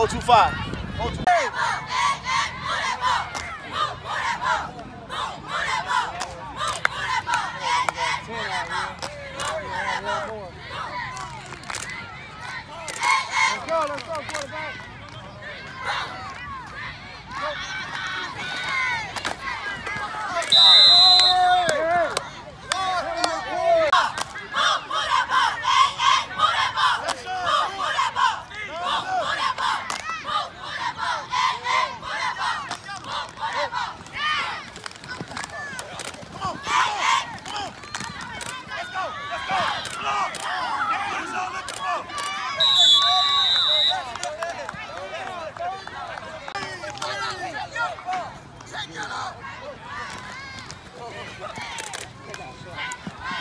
025. Let's go, quarterback.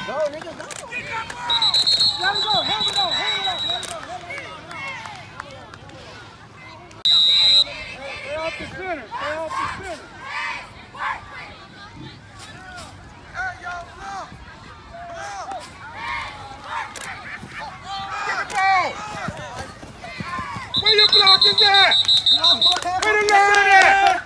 Go, nigga, go. Let him go, hand it up, let him go. Stay off the center, stay off the center. Hey, yo, block. Get the ball. Where your block is at? Where the line at?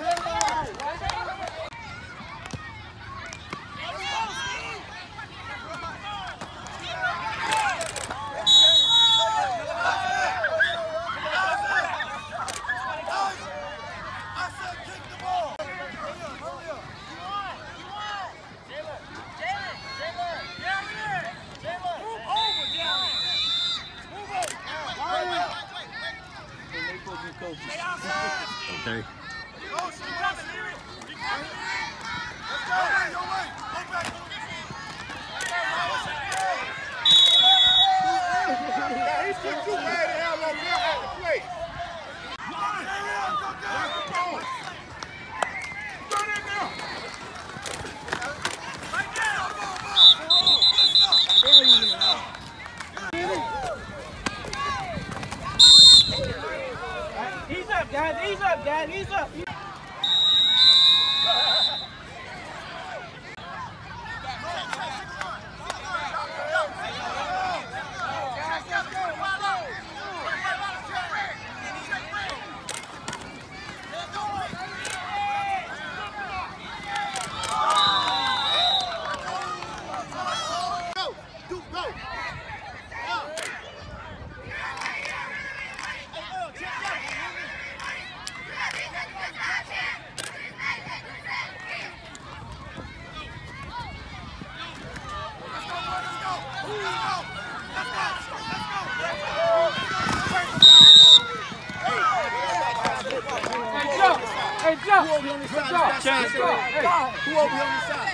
Okay. Ease up, guys. Ease up, guys. Ease up. Hey, Joe! Who over on the side? Chance. Who over on the side?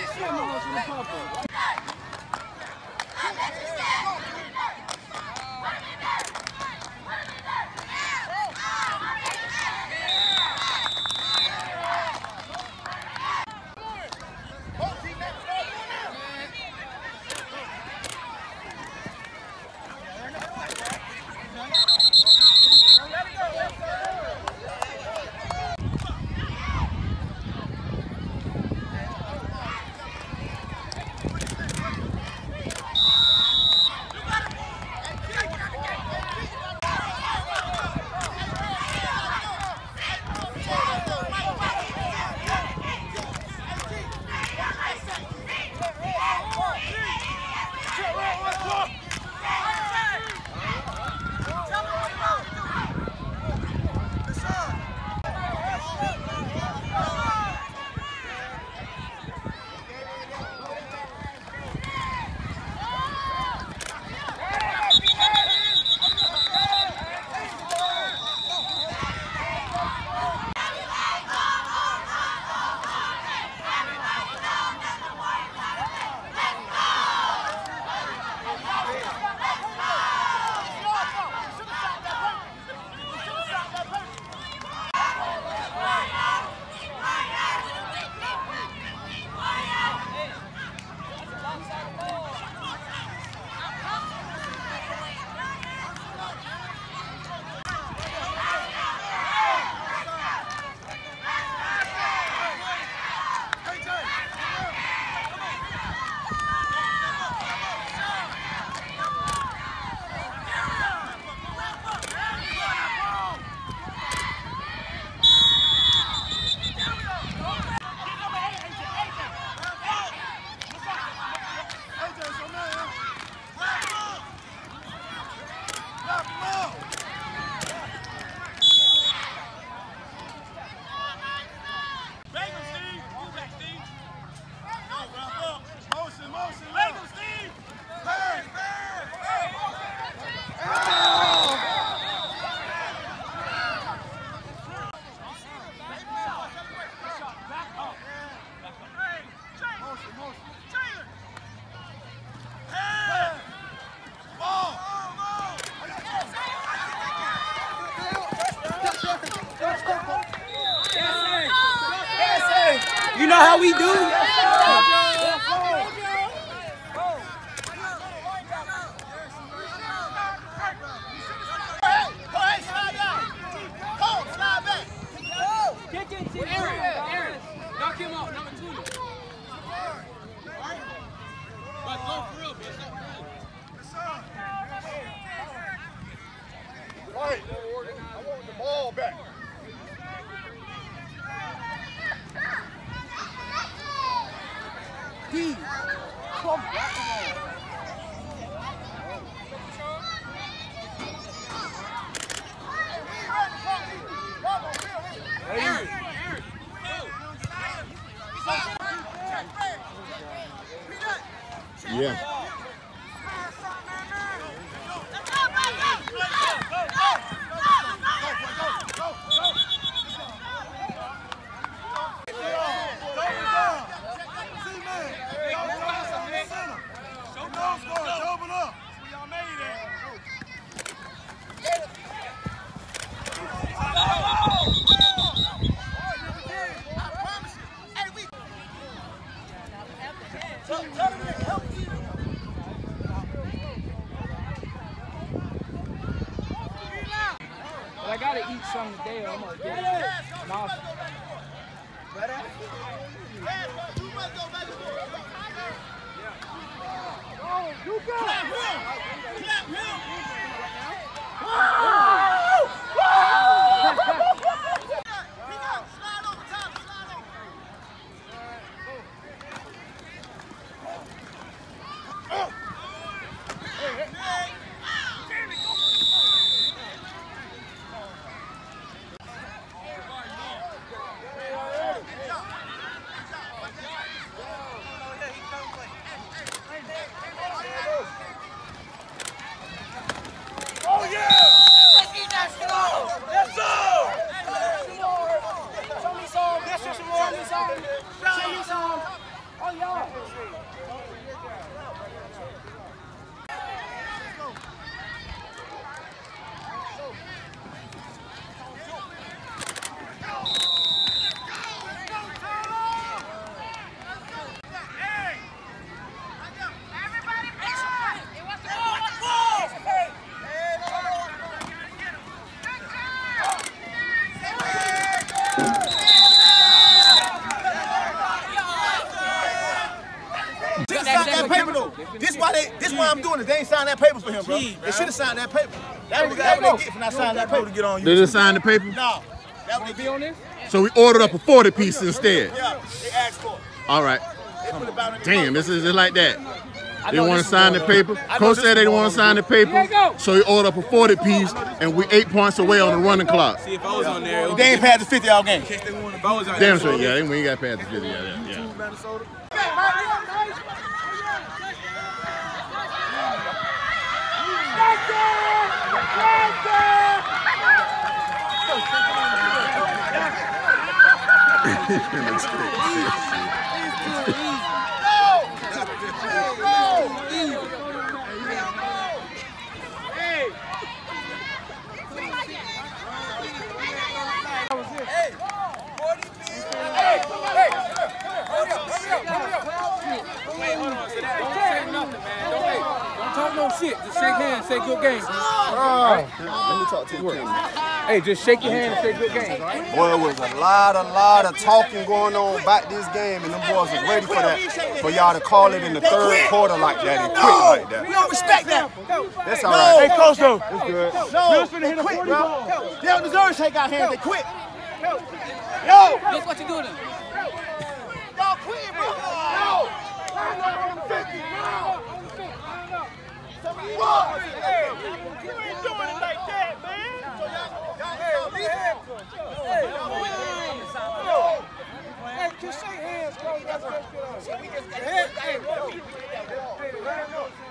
how we do. Knock him off, number 2. But go for real, but Right. I want the ball back. D. Come back. Yeah. But I gotta eat something today or I'm gonna get it. That paper though. This why I'm doing it. They ain't signed that paper for him, bro. They should have signed that paper. That what they get for not signing that paper to get on you. Did they sign the paper? No. That what they be on this? So we ordered up a 40 piece instead. Yeah, they asked for it. All right. They put it about Damn, this is just like that. They want to sign the paper. Coach said they didn't want to sign the paper. So he ordered up a 40 piece, and we 8 points away on the running clock. see if I was on there. They ain't passed the 50 all game. If I was on Damn sure, yeah, we ain't got past the 50. Yeah. Talk no shit. Just shake hands, say good game. Let me talk to you. Hey, just shake your hand and say good game. Right? Boy, it was a lot of talking going on about this game, and them boys was ready for that, for y'all to call it in the third quarter like that and quit like that. We don't respect that. That's all right. Hey, coach, though. It's good. No, they quit, bro. They don't deserve to shake our hands. They quit. Yo. Guess what you doing? Y'all quit, bro. No. Hey, you ain't doing it like that, man. Hey, just shake hands, coach. That's good. Hey,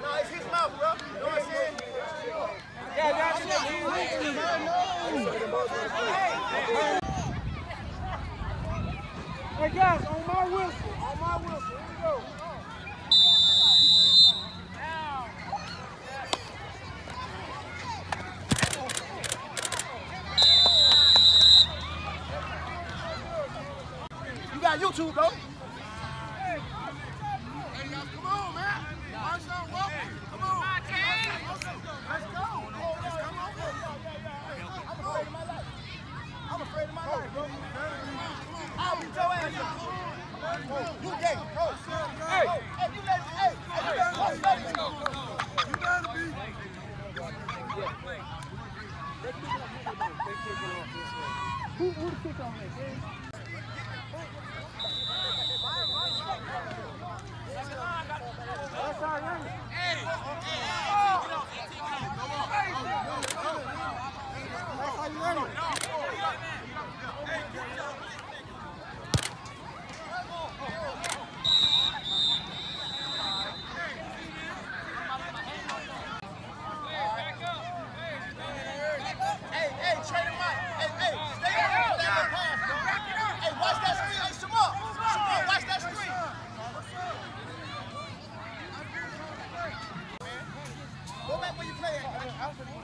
No, it's his mouth, bro. You know what I'm saying? Hey, guys, on my whistle. Here we go. You got YouTube, though. Hey,